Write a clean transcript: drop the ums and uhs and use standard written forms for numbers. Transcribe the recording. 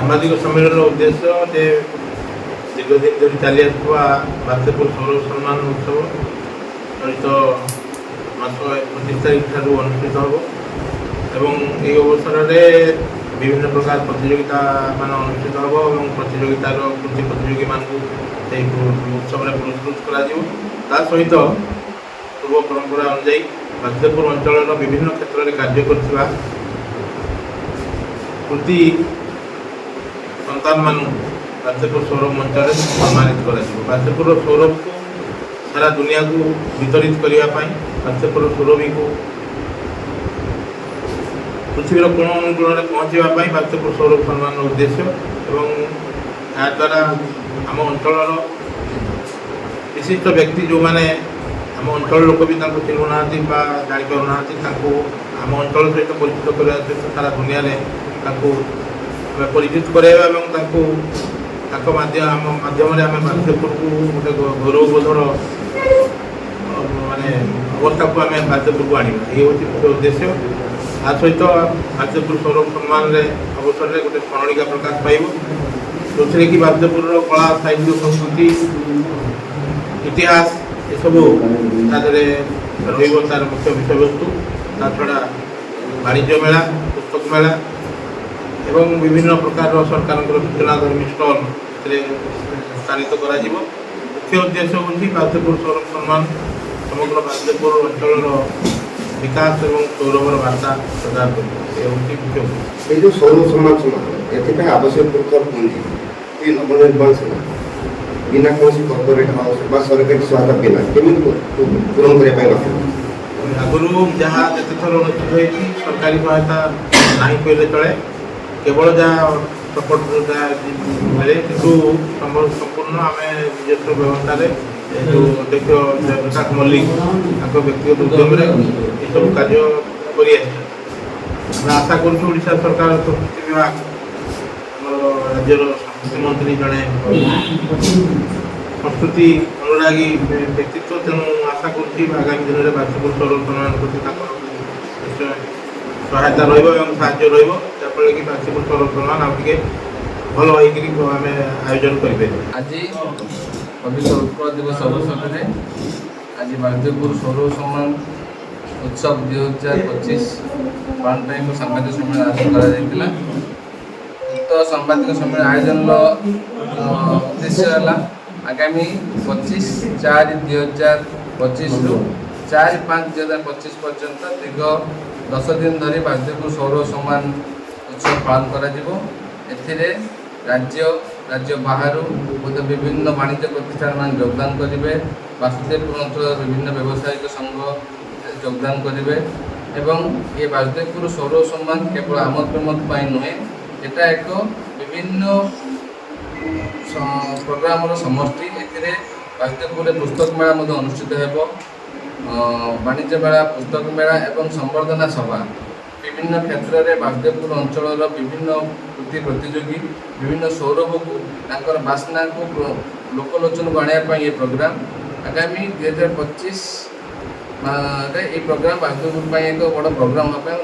ସାମ୍ବାଦିକ ସମ୍ମିଳନୀର ଉଦ୍ଦେଶ୍ୟ ଯେ ଦୀର୍ଘଦିନ ଧରି ଚାଲି ଆସୁଥିବା ବାଜପୁର ସୌର ସମ୍ମାନ ଉତ୍ସବ ଚଳିତ ମାସ 25 ତାରିଖ ଠାରୁ ଅନୁଷ୍ଠିତ ହେବ ଏବଂ ଏହି ଅବସରରେ ବିଭିନ୍ନ ପ୍ରକାର ପ୍ରତିଯୋଗିତା ମାନ ଅନୁଷ୍ଠିତ ହେବ ଏବଂ ପ୍ରତିଯୋଗିତାର କୃତି ପ୍ରତିଯୋଗୀମାନଙ୍କୁ ସେହି ଉତ୍ସବରେ ପୁରସ୍କୃତ କରାଯିବ। ତା ସହିତ ପୂର୍ବ ପରମ୍ପରା ଅନୁଯାୟୀ ବାଜପୁର ଅଞ୍ଚଳର ବିଭିନ୍ନ କ୍ଷେତ୍ରରେ କାର୍ଯ୍ୟ କରୁଥିବା କୃତି ସନ୍ତାନମାନଙ୍କୁ ବାଜପୁର ସୌର ମଞ୍ଚରେ ସମ୍ମାନିତ କରାଯିବ। ବାଜପୁର ସୌରଭକୁ ସାରା ଦୁନିଆକୁ ବିତରିତ କରିବା ପାଇଁ ବାଜପୁର ସୌରଭୀକୁ ପୃଥିବୀର କୋଣ ଅନୁକୂଳରେ ପହଞ୍ଚିବା ପାଇଁ ବାଜପୁର ସୌରଭ ସମ୍ମାନର ଉଦ୍ଦେଶ୍ୟ ଏବଂ ଏହାଦ୍ୱାରା ଆମ ଅଞ୍ଚଳର ବିଶିଷ୍ଟ ବ୍ୟକ୍ତି ଯେଉଁମାନେ ଆମ ଅଞ୍ଚଳ ଲୋକ ବି ତାଙ୍କୁ ଚିହ୍ନୁନାହାନ୍ତି ବା ଜାଣିପାରୁନାହାନ୍ତି ତାଙ୍କୁ ଆମ ଅଞ୍ଚଳ ସହିତ ପରିଚିତ କରିବା ସହିତ ସାରା ଦୁନିଆରେ ତାଙ୍କୁ ଆମେ ପରିଚିତ କରାଇବା ଏବଂ ତାଙ୍କୁ ତାଙ୍କ ଆମ ମାଧ୍ୟମରେ ଆମେ ବାଜପୁରକୁ ଗୋଟେ ଗୌରବବୋଧର ମାନେ ଅବସ୍ଥାକୁ ଆମେ ବାଜପୁରକୁ ଆଣିବା। ଏହି ହେଉଛି ମୁଖ୍ୟ ଉଦ୍ଦେଶ୍ୟ। ତା ସହିତ ବାଜପୁର ସୌରଭ ସମ୍ମାନରେ ଅବସରରେ ଗୋଟେ ସ୍ମରଣିକା ପ୍ରକାଶ ପାଇବ ଯେଉଁଥିରେ କି ବାଜପୁରର କଳା ସାହିତ୍ୟ ସଂସ୍କୃତି ଇତିହାସ ଏସବୁ ତା ଦେହରେ ରହିବ ତାର ମୁଖ୍ୟ ବିଷୟବସ୍ତୁ। ତା ଛଡ଼ା ବାଣିଜ୍ୟ ମେଳା, ପୁସ୍ତକ ମେଳା ଏବଂ ବିଭିନ୍ନ ପ୍ରକାରର ସରକାରଙ୍କର ସୂଚନାଧର୍ମୀ ଷ୍ଟଲ୍ ଏଥିରେ ସ୍ଥାନିତ କରାଯିବ। ମୁଖ୍ୟ ଉଦ୍ଦେଶ୍ୟ ହେଉଛି ବାଜପୁର ସୌରଭ ସମ୍ମାନ ସମଗ୍ର ବାଜପୁର ଅଞ୍ଚଳର ବିକାଶ ଏବଂ ସୌରଭର ବାର୍ତ୍ତା ପ୍ରଦାନ କରିବ। ଏ ହେଉଛି ମୁଖ୍ୟ ଉଦ୍ଦେଶ୍ୟ। এই যে সৌর সম্মান সমাজ এথিপাই আবশ্যক প্রকার পুঁজি এই নবনির্মাণ সেনা বিনা কৌশি কর্পোরেট হাউস বা সরকারি সহায়তা বিনা কেମିତି ପୂରଣ କରିବା ପାଇଁ ଲକ୍ଷ୍ୟ ଆଗରୁ ଯାହା ଯେତେଥର ଅନୁଷ୍ଠିତ ହୋଇଛି ସରକାରୀ ସହାୟତା ନାହିଁ କହିଲେ ଚଳେ। କେବଳ ଯାହା ସପୋର୍ଟ ଯାହା ମିଳେ କିନ୍ତୁ ସମ୍ପୂର୍ଣ୍ଣ ଆମେ ନିଜସ୍ୱ ବ୍ୟବସ୍ଥାରେ ଯେଉଁ ଅଧ୍ୟକ୍ଷ ଜୟପ୍ରକାଶ ମଲ୍ଲିକ ତାଙ୍କ ବ୍ୟକ୍ତିଗତ ଉଦ୍ୟମରେ ଏସବୁ କାର୍ଯ୍ୟ କରିଆସିଛନ୍ତି। ଆମେ ଆଶା କରୁଛୁ ଓଡ଼ିଶା ସରକାର ସଂସ୍କୃତି ବିଭାଗ ଆମର ରାଜ୍ୟର ସଂସ୍କୃତି ମନ୍ତ୍ରୀ ଜଣେ ସଂସ୍କୃତି ଅନୁରାଗୀ ବ୍ୟକ୍ତିତ୍ୱ, ତେଣୁ ଆଶା କରୁଛି ଆଗାମୀ ଦିନରେ ବାଜପୁର ସୌର ସମ୍ମାନ ପ୍ରତି ତାଙ୍କର ନିଶ୍ଚୟ ସହାୟତା ରହିବ ଏବଂ ସାହାଯ୍ୟ ରହିବ ଯାହାଫଳରେ କି ବାଜପୁର ସୌର ସମ୍ମାନ ଆଉ ଟିକେ ଭଲ ହେଇକିରି ଆମେ ଆୟୋଜନ କରିପାରିବୁ। ଆଜି ପବିତ୍ର ଉତ୍କଳ ଦିବସ ଅବସରରେ ଆଜି ବାଜପୁର ସୌର ସମ୍ମାନ ଉତ୍ସବ 2025 ପାଳନ ପାଇଁ ସାମ୍ବାଦିକ ସମ୍ମିଳନୀ ଆୟୋଜନ କରାଯାଇଥିଲା। ଉକ୍ତ ସାମ୍ବାଦିକ ସମ୍ମିଳନୀ ଆୟୋଜନର ଉଦ୍ଦେଶ୍ୟ ହେଲା ଆଗାମୀ 25/4/2025ରୁ 4/5/2025 ପର୍ଯ୍ୟନ୍ତ ଦୀର୍ଘ 10 ଦିନ ଧରି ବାଜପୁର ସୌର ସମ୍ମାନ ଉତ୍ସବ ପାଳନ କରାଯିବ। ଏଥିରେ ରାଜ୍ୟ ବାହାରୁ ମଧ୍ୟ ବିଭିନ୍ନ ବାଣିଜ୍ୟ ପ୍ରତିଷ୍ଠାନମାନେ ଯୋଗଦାନ କରିବେ। ବାସୁଦେବପୁର ଅଞ୍ଚଳର ବିଭିନ୍ନ ବ୍ୟବସାୟିକ ସଂଘ ଯୋଗଦାନ କରିବେ ଏବଂ ଏ ବାସୁଦେବପୁର ସୌର ସମ୍ମାନ କେବଳ ଆମୋଦ ପ୍ରମୋଦ ପାଇଁ ନୁହେଁ, ଏଟା ଏକ ବିଭିନ୍ନ ପ୍ରୋଗ୍ରାମର ସମଷ୍ଟି। ଏଥିରେ ବାସୁଦେବପୁରରେ ପୁସ୍ତକ ମେଳା ମଧ୍ୟ ଅନୁଷ୍ଠିତ ହେବ। ବାଣିଜ୍ୟ ମେଳା, ପୁସ୍ତକ ମେଳା ଏବଂ ସମ୍ବର୍ଦ୍ଧନା ସଭା ବିଭିନ୍ନ କ୍ଷେତ୍ରରେ ବାସୁଦେବପୁର ଅଞ୍ଚଳର ବିଭିନ୍ନ କୃତି ପ୍ରତିଯୋଗୀ ବିଭିନ୍ନ ସୌରଭକୁ ତାଙ୍କର ବାସ୍ନାକୁ ଲୋକଲୋଚନକୁ ଆଣିବା ପାଇଁ ଏ ପ୍ରୋଗ୍ରାମ ଆଗାମୀ 2025ରେ ଏହି ପ୍ରୋଗ୍ରାମ ବାସୁଦେବପୁର ପାଇଁ ଏକ ବଡ଼ ପ୍ରୋଗ୍ରାମ ହେବା ପାଇଁ